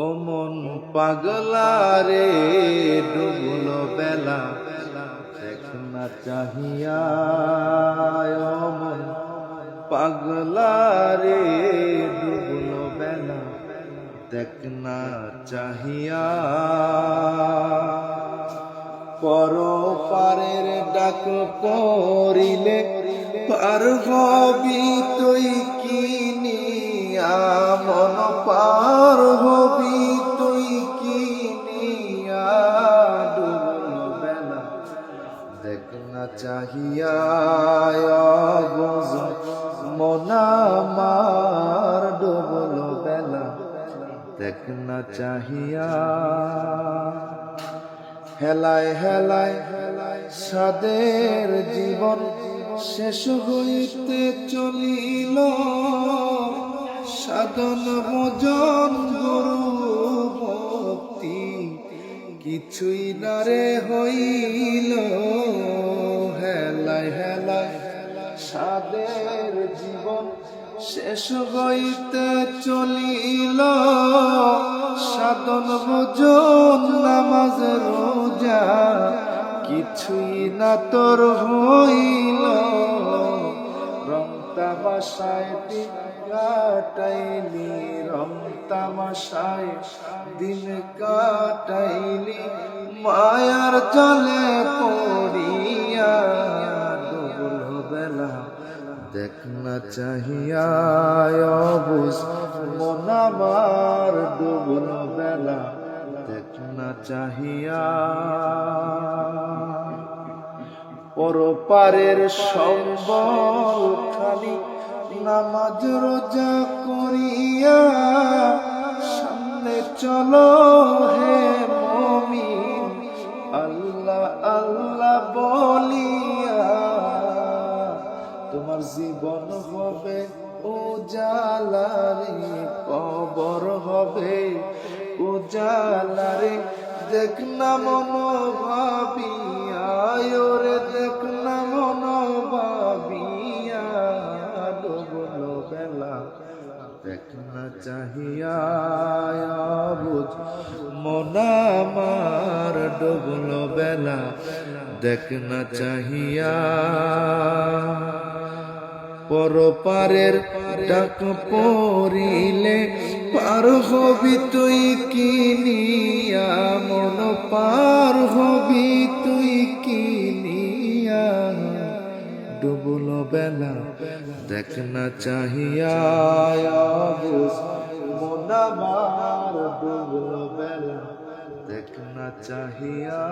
ও মন পাগলা রে ডুবলো বেলা দেখ না চাহিয়া। ও মন পাগলা রে ডুবলো বেলা দেখ না চাহিয়া। পর পারের ডাক পড়িলে পার হবি তুই কিনিয়া। মন পার হবি তুই কিনিয়া। ডুবলো বেলা দেখ না চাহিয়া। অবুঝ মন আমার ডুবলো বেলা দেখ না চাহিয়া। হেলায় হেলায় সাদের জীবন শেষ হইতে চলিল। সাধন ভজন গুরু ভক্তি কিছুই না রে হইল। হেলায় হেলায় সাদের জীবন শেষ হইতে চলিল। সাধন ভজন নামাজ রোজা কিছুই না তোর হইল। রং তামাশায় দিন কাটাইলি, রং তামাশায় দিন কাটাইলি। মায়ার জলে পড়িয়া ডুবলো বেলা দেখ না চাহিয়া। অবুঝ মন আমার ডুবলো বেলা দেখ না চাহিয়া। পরপারের সম্বল খালি নামাজ রোজা করিয়া সামনে চলো হে মুমিন আল্লাহ আল্লাহ বলিয়া। তোমার জীবন হবে উজালারে, কবর হবে উজালারে। দেখ না মন ভাবিয়া রে, দেখ না মন ভাবিয়া। ডুবলো বেলা দেখ না চাহিয়া। বুঝ মন আমার ডুবলো বেলা দেখ না চাহিয়া। পরপারের ডাক পড়িলে পার হবি তুই কিনিয়া। মন পার হবি তুই কিনিয়া। ডুবলো বেলা দেখ না চাহিয়া। বুঝ মন আমার ডুবলো বেলা দেখ না চাহিয়া।